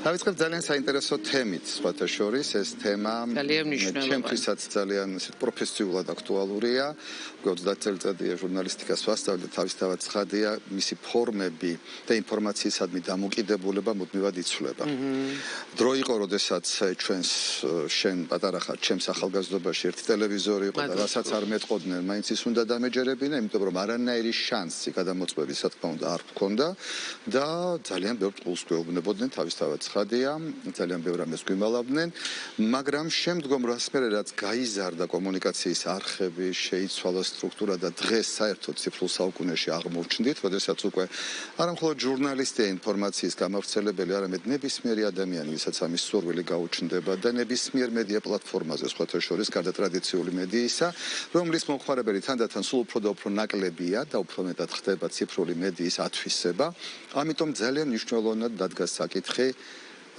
დავიწყებ ძალიან საინტერესო თემით, სხვათა შორის ეს თემა ჩემთვისაც ძალიან პროფესიულად აქტუალურია. 30 წელიწადია ჟურნალისტიკას ვასწავლე და თავისთავად ცხადია, მისი ფორმები და ინფორმაციისადმი დამოკიდებულება მუდმივად იცვლება. დრო იყო, როდესაც ჩვენს შენ პატარა ხარ, ჩემს ახალგაზრდობაში ერთი ტელევიზორი იყო და რასაც არ მეტყოდნენ, მაინც ის უნდა დამეჯერებინა, იმიტომ რომ არანაირი შანსი გადამოწმების, რა თქმა უნდა, არ ჰქონდა და ძალიან ბევრ წყულს გვეუბნებოდნენ თავისთავად ცხადია, ძალიან ბევრ ამას გვიმალავდნენ, მაგრამ შემდგომ რაც გაიზარდა კომუნიკაციის არხები, შეიცვალა სტრუქტურა და დღეს საერთოდ ციფრულ საუკუნეში აღმოჩნდით, როდესაც უკვე არა მხოლოდ ჟურნალისტია ინფორმაციის გამავრცელებელი, არამედ ნებისმიერი ადამიანი, ვისაც ამის სურვილი გაუჩნდება და ნებისმიერ მედია პლატფორმაზე, სხვათა შორის გარდა ტრადიციული მედიისა, რომლის მომხმარებელი თანდათან სულ უფრო და უფრო ნაკლებია და უფრო მეტად ხდება ციფრული მედიის ათვისება, ამიტომ ძალიან მნიშვნელოვნად დადგა საკითხი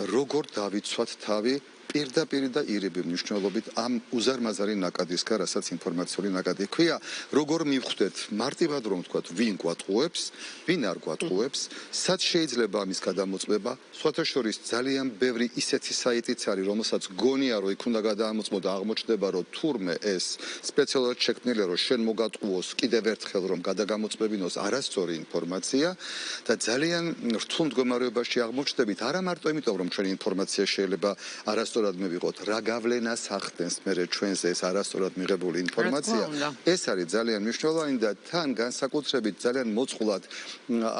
როგორ დავიცვათ თავი პირდაპირ და ირიბი მნიშვნელობით ამ უზარმაზარი ნაკადისგან, რასაც ინფორმაციული ნაკადი ქვია, როგორ მივხვდეთ მარტივად რომ ვთქვათ, ვინ გვატყუებს, ვინ არ გვატყუებს, სად შეიძლება ამის გადამოწმება, სხვათა შორის ძალიან ბევრი ისეთი საიტიც არის, რომელსაც გონია რომ იქ უნდა გადაამოწმო და აღმოჩნდება რომ თურმე ეს სპეციალურად შექმნილია რომ შენ მოგატყუოს კიდევ ერთხელ რომ გადაგამოწმებინოს არასწორი ინფორმაცია და ძალიან რთულ მდგომარეობაში აღმოჩნდებით არა მარტო იმიტომ რომ ჩვენი ინფორმაცია შეიძლება არასწორად მივიღოთ, რა გავლენას ახდენს მერე ჩვენზე ეს არასწორად მიღებული ინფორმაცია. ეს არის ძალიან მნიშვნელოვანი და თან განსაკუთრებით ძალიან მოწყვლად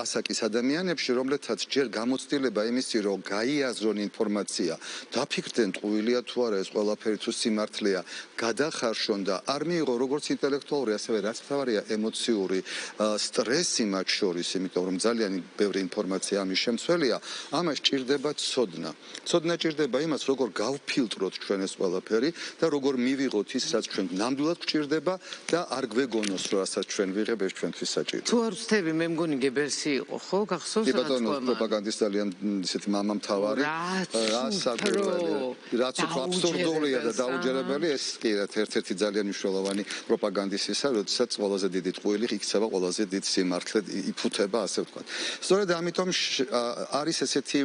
ასაკის ადამიანებში, რომლეთაც ჯერ გამოცდილება იმისი, რომ გაიაზრონ ინფორმაცია, დაფიქრდნენ ტყუილია თუ არა ეს ყველაფერი თუ სიმართლეა, გადახარშონ და არ მიიღო როგორც ინტელექტუალური, ასევე რაც თავარია ემოციური სტრესი მათ შორის, იმიტომ რომ ძალიან ბევრი ინფორმაცია ამის შემცველია, ამას ჭირდება ცოდნა. ცოდნა ჭირდება იმას, როგორ გავფილტროთ ჩვენ ეს ყველაფერი და როგორ მივიღოთ ის, რაც ჩვენ ნამდვილად გვჭირდება და არ გვეგონოს, რომ რასაც ჩვენ ვიღებ, ეს ჩვენთვის საჭირო. თუ არ ვწდები, მე მგონი გებერსი იყო, ხო? გახსოვს რა თქმა უნდა. პროპაგანდის ძალიან ისეთი მამამთავარი, რაც უფრო აბსურდულია და დაუჯერებელი, ეს კი ერთ-ერთი ძალიან მნიშვნელოვანი პროპაგანდისტისა, როდესაც ყველაზე დიდი ტყუილი იქცევა ყველაზე დიდ სიმართლედ იფუთება, ასე ვთქვათ. სწორედ ამიტომ არის ესეთი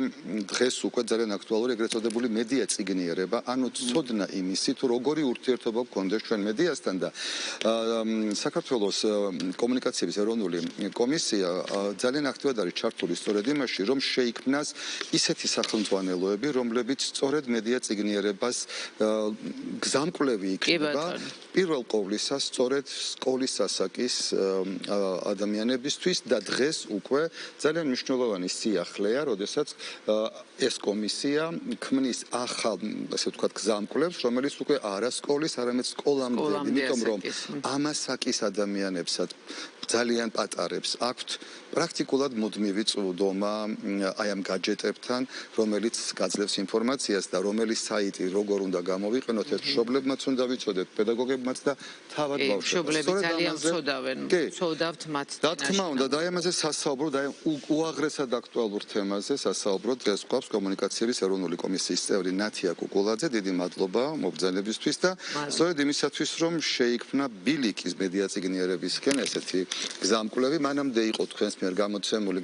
დღეს უკვე ძალიან აქტუალური ეგრეთ წოდებული მედია წიგნიერება, ანუ ცოდნა იმისი, თუ როგორი ურთიერთობა გქონდეს ჩვენ მედიასთან და საქართველოს კომუნიკაციების ეროვნული კომისია ძალიან აქტიურად არის ჩართული სწორედ იმაში, რომ შეიქმნას ისეთი სახელმძღვანელოები, რომლებიც სწორედ მედია წიგნიერებას გზამკვლევი იქნება პირველ ყოვლისა სწორედ სკოლის ასაკის ადამიანებისთვის და დღეს უკვე ძალიან მნიშვნელოვანი სიახლეა, როდესაც ეს კომისია ქმნის ახალ, ასე ვთქვათ, გზამკვლევს, რომელიც უკვე არა სკოლის, არამედ სკოლამდელი, იმიტომ რომ ამ ასაკის ადამიანებსაც ძალიან პატარებს აქვთ პრაქტიკულად მუდმივი წვდომა აი ამ гаджеტებთან, რომელიც გაძლევს ინფორმაციას და რომელიც საიტი როგორ უნდა გამოვიყენოთ, ეს მშობლებმაც უნდა ვიცოდეთ, პედაგოგებმაც და თავად ბავშვებმაც. მშობლები ძალიან ცოდავენ, ცოდავთ მათ. რა თქმა უნდა, და ამაზე სასაუბრო და უაღრესად აქტუალურ თემაზე სასაუბრო დღეს გვაქვს კომუნიკაციების ეროვნული კომისიის წევრი ნათია კუკულაძე, დიდი მადლობა მობრძანებისთვის და სწორედ იმისათვის, რომ შეიქმნა ბილიკის მედია წიგნიერებისკენ ესეთი გზამკვლევი, მანამდე იყო თქვენს მიერ გამოცემული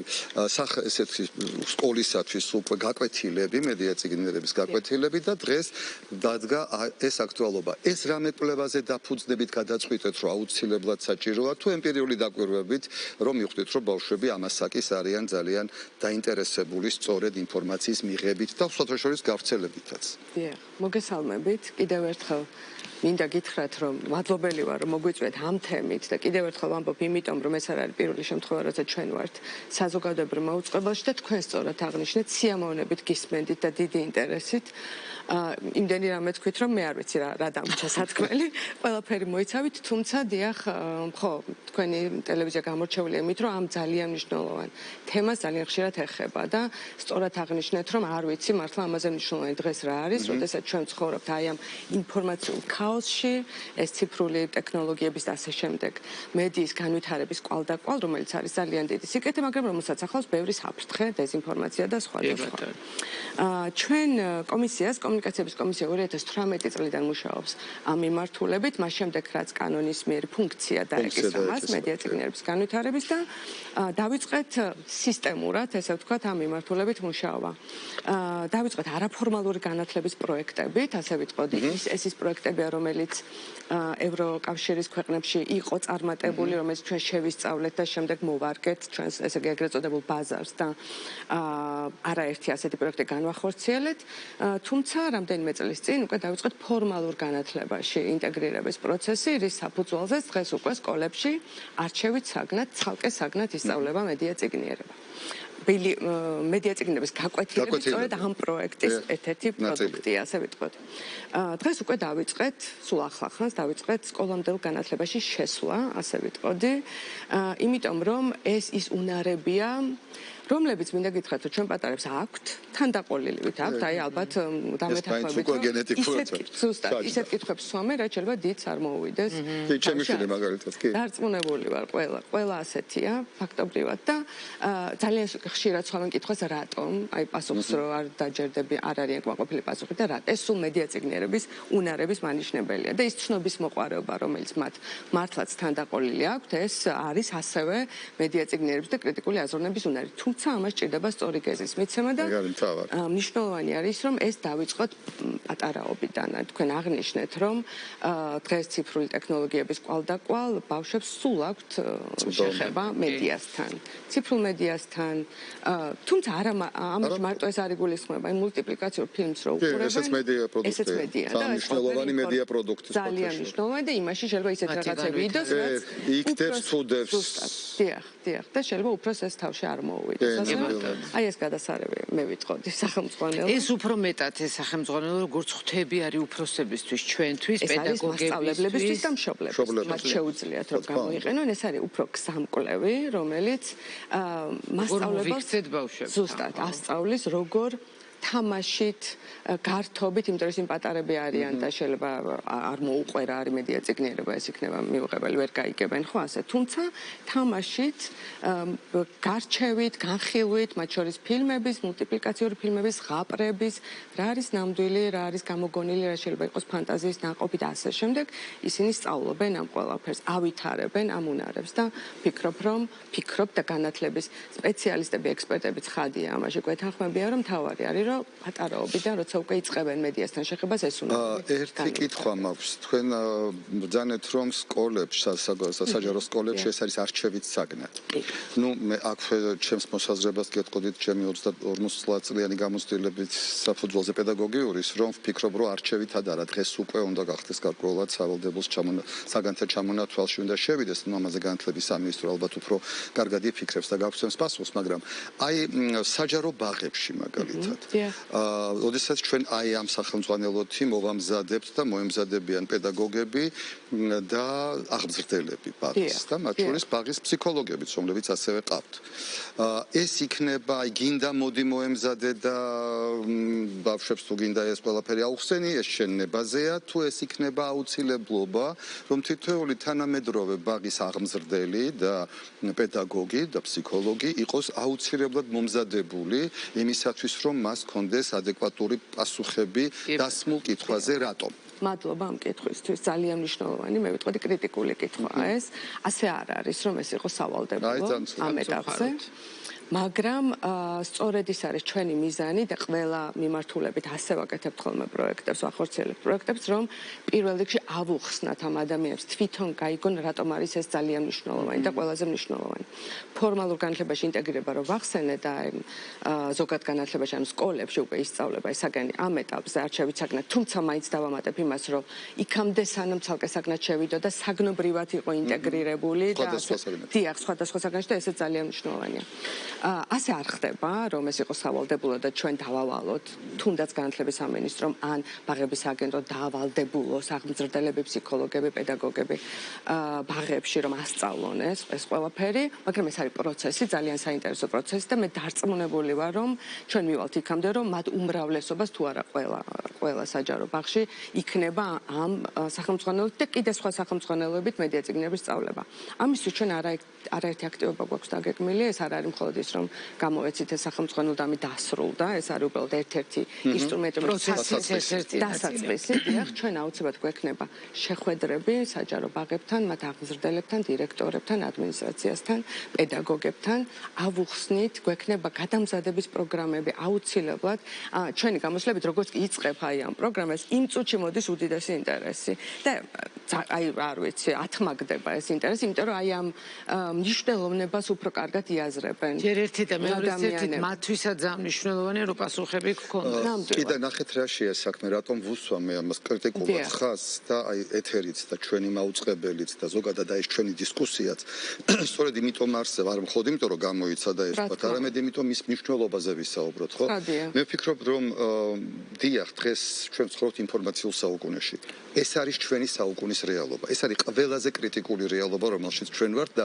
ესეთი სკოლისათვის უკვე გაკვეთილები, მედია წიგნიერების გაკვეთილები და დღეს დადგა ეს აქტუალობა. ეს რამე კვლევაზე დაფუძნებით გადაწყვიტეთ, რომ აუცილებლად საჭიროა თუ ემპირიული დაკვირვებით, რომ მივხვდით, რომ ბავშვები ამ ასაკის არიან ძალიან დაინტერესებული სწორედ ინფორმაციის მიღებით და სხვათა შორის გავრცელებითაც. დიახ, მოგესალმებით. კიდევ ერთხელ მინდა გითხრათ, რომ მადლობელი ვარ, რომ მოგვიწვიეთ ამ თემით და კიდევ ერთხელ ვამბობ, იმიტომ რომ ეს არ არის პირველი შემთხვევა, როცა ჩვენ ვართ საზოგადოებრივ მოუწყებელში და თქვენ სწორად აღნიშნეთ, სიამოვნებით გისმენდით და დიდი ინტერესით. იმდენი რამე თქვით, რომ მე არ ვიცი რა დამრჩა სათქმელი, ყველაფერი მოიცავით, თუმცა დიახ, ხო, თქვენი ტელევიზია გამორჩეულია იმით, რომ ამ ძალიან მნიშვნელოვან თემას ძალიან ხშირად ეხება და სწორად აღნიშნეთ, რომ არ ვიცი მართლა ამაზე მნიშვნელოვანი დღეს რა არის, როდესაც ჩვენ ვცხოვრობთ აი ამ ინფორმაციულ ქაოსში, ეს ციფრული ტექნოლოგიების და ასე შემდეგ, მედიის განვითარების კვალდაკვალ, რომელიც არის ძალიან დიდი სიკეთე, მაგრამ რომელსაც ახლავს ბევრი საფრთხე, დეზინფორმაცია და სხვა და სხვა. ჩვენ კომისიას კომუნიკაციების კომისია 2018 წლიდან მუშაობს ამ მიმართულებით, მას შემდეგ რაც კანონის მიერ ფუნქცია დაეკისრა მას მედია წიგნების განვითარების და დავიწყეთ სისტემურად, ესე ვთქვათ, ამ მიმართულებით მუშაობა. დავიწყეთ არაფორმალური განათლების პროექტებით, ასე ვიტყოდი, ეს ის პროექტებია, რომელიც ევროკავშირის ქვეყნებში იყო წარმატებული, რომელიც ჩვენ შევისწავლეთ და შემდეგ მოვარგეთ ჩვენს ესე იგი ეგრეთ წოდებულ ბაზარს და არაერთი ასეთი პროექტი განვახორციელეთ, თუმცა რამდენიმე წლის წინ უკვე დავიწყეთ ფორმალურ განათლებაში ინტეგრირების პროცესი, რის საფუძველზეც დღეს უკვე სკოლებში არჩევით საგნად, ცალკე საგნად ისწავლება მედია წიგნიერება. მედია წიგნების გაკვეთილება სწორედ ამ პროექტის ერთ-ერთი პროდუქტია, ასე ვიტყოდ. დღეს უკვე დავიწყეთ, სულ ახლახანს დავიწყეთ სკოლამდელ განათლებაში შესვლა, ასე ვიტყოდი, იმიტომ რომ ეს ის უნარებია, რომლებიც მინდა გითხრათ, რომ ჩვენ პატარებს აქვთ, თანდაყოლილივით აქვთ, აი ალბათ დამეთანხმებით. ისეთ კითხვებს სვამენ, რაც შეიძლება დიდს არ მოუვიდეს. ჩემი შვილი მაგალითად კი. დარწმუნებული ვარ, ყველა ასეთია, ფაქტობრივად და ძალიან ხშირად სვამენ კითხვას, რატომ? აი პასუხს რო არ დაჯერდები, არ არის კმაყოფილი პასუხი და რა? ეს სულ მედია წიგნიერების უნარების მანიშნებელია და ის ცნობის მოყვარეობა, რომელიც მათ მართლაც თანდაყოლილი აქვთ, ეს არის ასევე მედია წიგნიერების და კრიტიკული აზროვნების უნარი. თუმცა ამას ჭირდება სწორი გეზის მიცემა და მნიშვნელოვანი არის რომ ეს დავიწყოთ პატარაობიდან. თქვენ აღნიშნეთ რომ დღეს ციფრული ტექნოლოგიების კვალდაკვალ ბავშვებს სულ აქვთ შეხება მედიასთან, ციფრულ მედიასთან. თუმცა არა ამაში მარტო ეს არ იგულისხმება, იმ მულტიპლიკაციურ ფილმს რო უყურებენ. ესეც მედია პროდუქტია. მნიშვნელოვანი მედია პროდუქტი. ძალიან მნიშვნელოვანი და იმაში შეიძლება ისეთ რაღაცები იდოს, რაც იქდებს თუდებს. დიახ, და შეიძლება უფრო ეს თავში არ მოუვიდეს. აი ეს გადასარევი მე ვიტყოდი სახელმწიფო. ეს უფრო მეტად ეს სახელმწიფო როგორც ხვდები არის უფროსებისთვის, ჩვენთვის, პედაგოგებისთვის და მშობლებისთვის. მათ შეუძლიათ რომ გამოიყენონ, ეს არის უფრო გზამკვლევი, რომელიც მასწავლებლებს ზუსტად ასწავლის როგორ თამაშით, გართობით, იმიტომ რომ ისინი პატარები არიან და შეიძლება არ მოუყვერა არის მედია წიგნიერება, ეს იქნება მიუღებელი, ვერ გაიგებენ, ხო ასე. თუმცა თამაშით, გარჩევით, განხილვით, მათ შორის ფილმების, მულტიპლიკაციური ფილმების, ზღაპრების, რა არის ნამდვილი, რა არის გამოგონილი, რა შეიძლება იყოს ფანტაზიის ნაყოფი და ასე შემდეგ, ისინი სწავლობენ ამ ყველაფერს, ავითარებენ ამ უნარებს და ფიქრობ და განათლების სპეციალისტები, ექსპერტები ცხადია ამაში, გვეთანხმებიან რომ თავარი არის პატარაობიდან, როცა უკვე იწყებენ მედიასთან შეხებას ეს უნდა. ერთი კითხვა მაქვს. თქვენ ბრძანეთ რომ სკოლებში, სასაჯარო სკოლებში ეს არის არჩევით საგნად. ნუ მე აქ ჩემს მოსაზრებას გეტყოდით ჩემი 40 წლიანი გამოცდილებით საფუძველზე პედაგოგიურის, რომ ვფიქრობ რომ არჩევითად არა, დღეს უკვე უნდა გახდეს გარკვეულად სავალდებულოს საგანთა ჩამონათვალში უნდა შევიდეს, ნუ ამაზე განათლების სამინისტრო ალბათ უფრო კარგად იფიქრებს და გაგვცემს პასუხს, მაგრამ აი საჯარო ბაღებში მაგალითად ოდესაც ჩვენ აი ამ სახელმძღვანელოთი მოვამზადებთ და მოემზადებიან პედაგოგები და აღმზრდელები ბაღის და მათ შორის ბაღის ფსიქოლოგებიც, რომლებიც ასევე ყავთ. ეს იქნება, აი გინდა მოდი მოემზადე და ბავშვებს თუ გინდა ეს ყველაფერი აუხსენი, ეს შენებაზეა, თუ ეს იქნება აუცილებლობა, რომ თითოეული თანამედროვე ბაღის აღმზრდელი და პედაგოგი და ფსიქოლოგი იყოს აუცილებლად მომზადებული იმისათვის, რომ მას კონდეს ადეკვატური პასუხები დასმულ კითხვაზე რატომ. მადლობა ამ კითხვისთვის, ძალიან მნიშვნელოვანი, მე ვიტყოდი კრიტიკული კითხვაა ეს. ასე არ არის, რომ ეს იყოს სავალდებულო ამ ეტაპზე. მაგრამ სწორედ ის არის ჩვენი მიზანი და ყველა მიმართულებით ასე ვაკეთებთ ხოლმე პროექტებს, ვახორციელებთ პროექტებს, რომ პირველ რიგში ავუხსნათ ამ ადამიანებს თვითონ გაიგონ, რატომ არის ეს ძალიან მნიშვნელოვანი და ყველაზე მნიშვნელოვანი. ფორმალურ განათლებაში ინტეგრირება რომ ვახსენე და ზოგად განათლებაში ან სკოლებში უკვე ისწავლება ეს საგანი ამ ეტაპზე არჩევით საგნად, თუმცა მაინც დავამატებ იმას, რომ იქამდე სანამ ცალკე საგნად შევიდო და საგნობრივად იყო ინტეგრირებული და დიახ, სხვადასხვა საგანში და ესე ძალიან მნიშვნელოვანია. ასე არ ხდება, რომ ეს იყოს სავალდებულო და ჩვენ დავავალოთ, თუნდაც განათლების სამინისტრომ ან ბაღების აგენტო დაავალდებულოს აღმზრდელები, ფსიქოლოგები, პედაგოგები ბაღებში რომ ასწავლონ ეს ყველაფერი, მაგრამ ეს არის პროცესი, ძალიან საინტერესო პროცესი და მე დარწმუნებული ვარ, რომ ჩვენ მივალთ იქამდე, რომ მათ უმრავლესობას თუ არა ყველა საჯარო ბაღში იქნება ამ სახელმძღვანელოებით და კიდე სხვა სახელმძღვანელოებით მედია წიგნების სწავლება. ამისთვის ჩვენ არაერთი აქტივობა გვაქვს დაგეგმილი, ეს არ არის მხოლოდ ის, რომ გამოვეცით ეს სახელმწიფო და ამი დასრულდა. ეს არის უბრალოდ ერთ-ერთი ინსტრუმენტი, დასაწყისი. დიახ, ჩვენ აუცილებლად გვექნება შეხვედრები საჯარო ბაღებთან, მათ აღმზრდელებთან, დირექტორებთან, ადმინისტრაციასთან, პედაგოგებთან. ავუხსნით, გვექნება გადამზადების პროგრამები აუცილებლად. ჩვენი გამოსვლებით როგორც იწყებ აი ამ პროგრამას, იმ წუთში მოდის უდიდესი ინტერესი. და აი არ ვიცი, ათმაგდება ეს ინტერესი, იმიტომ რომ აი ამ მნიშვნელოვნებას უფრო კარგად იაზრებენ. ჯერ ერთი და მეორე ერთით მათთვისაც ძალიან მნიშვნელოვანია, რომ პასუხები გქონდეს. კიდე ნახეთ რა შეა საქმე, რატომ ვუსვამე ამას კრიტიკულად ხაზს და აი ეთერიც და ჩვენი მაუწყებელიც და ზოგადად აი ეს ჩვენი დისკუსიაც სწორედ იმიტომ არსება, არ მხოლოდ იმიტომ რომ გამოიცადა ეს ვთქვათ, არამედ იმიტომ მის მნიშვნელობაზე ვისაუბროთ, ხო? მე ვფიქრობ, რომ დიახ, დღეს ჩვენ ვცხოვრობთ ინფორმაციულ საუკუნეში. ეს არის ჩვენი საუკუნის რეალობა. ეს არის ყველაზე კრიტიკული რეალობა, რომელშიც ჩვენ ვართ და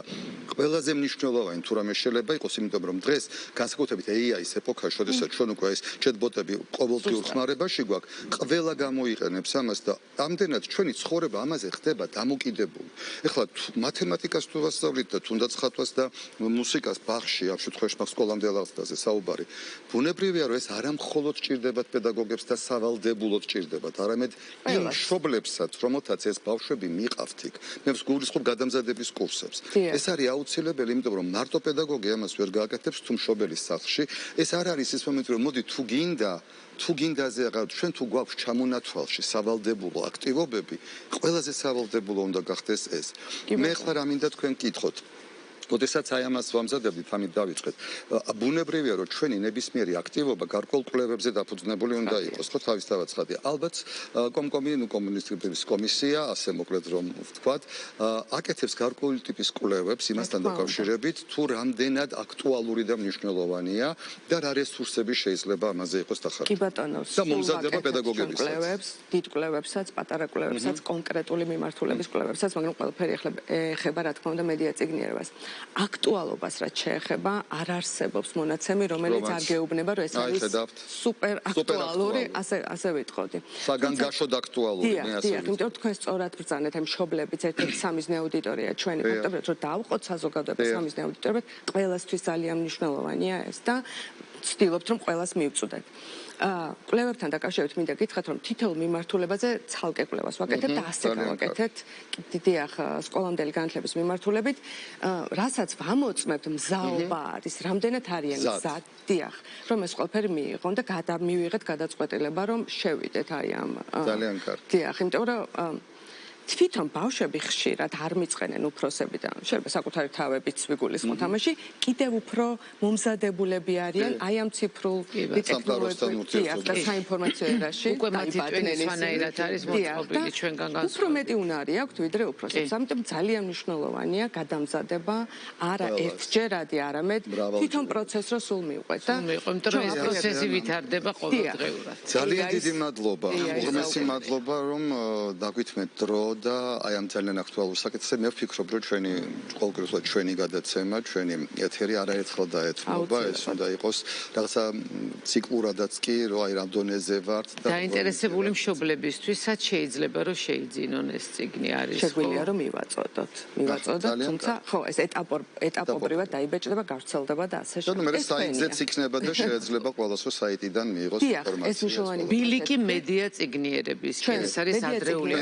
ყველაზე მნიშვნელოვანი თუ რამე შეიძლება იყოს, იმიტომ რომ დღეს განსაკუთრებით AI-ის ეპოქაში, შესაძლოა ჩვენ უკვე ეს ჩატბოტები ყოველდღიურ ხმარებაში გვაქვს, ყველა გამოიყენებს ამას და ამდენად ჩვენი ცხოვრება ამაზე ხდება დამოკიდებული. ეხლა მათემატიკას თუ ვასწავლით და თუნდაც ხატვას და მუსიკას ბაღში, ამ შემთხვევაში მაგ სკოლამდე რაღაცაზე საუბარი. ბუნებრივია, რომ ეს არა მხოლოდ ჭირდებათ პედაგოგებს და სავალდებულოდ ჭირდებათ, არამედ იმ მშობლებსაც, რომელთაც ეს ბავშვები მიყავთ იქ. მე ვსგულისხმობ გადამზადების კურსებს. ეს არის აუცილებელი, იმიტომ რომ მარტო პედაგოგი ამას ვერ გააკეთებს თუ მშობელის სახლში. ეს არ არის ის მომენტი, რომ მოდი თუ გინდაზე აღარ ჩვენ თუ გვაქვს ჩამონათვალში სავალდებულო აქტივობები, ყველაზე სავალდებულო უნდა გახდეს ეს. მე ხლა რა მინდა თქვენ კითხოთ. როდესაც აი ამას ვამზადებდით, ამით დავიწყეთ. ბუნებრივია, რომ ჩვენი ნებისმიერი აქტივობა გარკვეულ კვლევებზე დაფუძნებული უნდა იყოს, ხო, თავისთავად ცხადია. ალბათ კომუნისტების კომისია, ასე მოკლედ რომ ვთქვათ, აკეთებს გარკვეული ტიპის კვლევებს იმასთან დაკავშირებით, თუ რამდენად აქტუალური და მნიშვნელოვანია და რა რესურსები შეიძლება ამაზე იყოს დახარჯული. კი ბატონო, და მომზადება პედაგოგებისაც. კვლევებს, დიდ კვლევებსაც, პატარა კვლევებსაც, კონკრეტული მიმართულების კვლევებსაც, მაგრამ ყველაფერი ეხება რა თქმა უნდა მედია წიგნიერებას. აქტუალობას რაც შეეხება, არ არსებობს მონაცემი, რომელიც არ გეუბნება, რომ ეს არის სუპერ აქტუალური, ასე ვიტყოდი. საგანგაშოდ აქტუალური, მე ასე ვიტყოდი. იმიტომ თქვენ სწორად ბრძანეთ, ამ მშობლებიც ერთ-ერთი სამიზნე აუდიტორია ჩვენი, ფაქტობრივად რომ დავყოთ საზოგადოების სამიზნე აუდიტორია, ყველასთვის ძალიან მნიშვნელოვანია ეს და ვცდილობთ რომ ყველას მივწვდეთ. კვლევებთან დაკავშირებით მინდა გითხრათ, რომ თითოეულ მიმართულებაზე ცალკე კვლევას ვაკეთებ და ასე გავაკეთეთ. დიახ, სკოლამდელი განათლების მიმართულებით, რასაც ვამოწმებთ, მზაობა არის, რამდენად არიან მზად, დიახ, რომ ეს ყველაფერი მიიღონ და მივიღეთ გადაწყვეტილება, რომ შევიდეთ აი ამ. ძალიან კარგი. დიახ, იმიტომ რომ თვითონ ბავშვები ხშირად არ მიწყენენ უფროსები და შეიძლება საკუთარი თავებიც ვიგულისხმოთ ამაში, კიდევ უფრო მომზადებულები არიან აი ამ ციფრულ ტექნოლოგიებთან და საინფორმაციო ერაში. უკვე მათი ტვინისვანაირად არის მოწყობილი ჩვენგან განსხვავებით. უფრო მეტი უნარი აქვთ ვიდრე უფროსებს. ამიტომ ძალიან მნიშვნელოვანია გადამზადება, არა ერთჯერადი, არამედ თვითონ პროცესს რო სულ მივყვეთ და იმიტომ რომ ეს პროცესი ვითარდება ყოველდღიურად. ძალიან დიდი მადლობა. უღრმესი მადლობა რომ დაგვითმეთ დრო და აი ამ ძალიან აქტუალურ საკითხზე მე ვფიქრობ, რომ ყოველგვარად ჩვენი გადაცემა, ჩვენი ეთერი არაერთხელ დაეთმობა, ეს უნდა იყოს რაღაცა ციკლურადაც კი, რომ აი რამ დონეზე ვართ და დაინტერესებული მშობლებისთვის რაც შეიძლება რომ შეიძინონ ეს წიგნი არის ხო? შეგვიძლია რომ მივაწოდოთ, თუმცა ხო, ეს ეტაპობრივად დაიბეჭდება, გავრცელდება და ასე შემდეგ. მე საიტზეც იქნება და შეიძლება ყველას რო საიტიდან მიიღოს ინფორმაცია. ეს მნიშვნელოვანი. ბილიკი მედია წიგნიერების, ეს არის ადრეული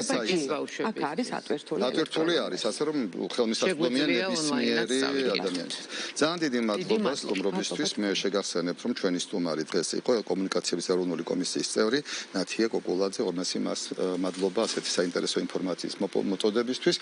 ბავშვები. აქ არის ატვირთული. ატვირთული არის, ასე რომ ხელმისაწვდომია ნებისმიერი ადამიანის. ძალიან დიდი მადლობა სტუმრობისთვის. მე შეგახსენებ, რომ ჩვენი სტუმარი დღეს იყო კომუნიკაციების ეროვნული კომისიის წევრი ნათია კოკულაძე. ორმესი მას მადლობა ასეთი საინტერესო ინფორმაციის მოწოდებისთვის.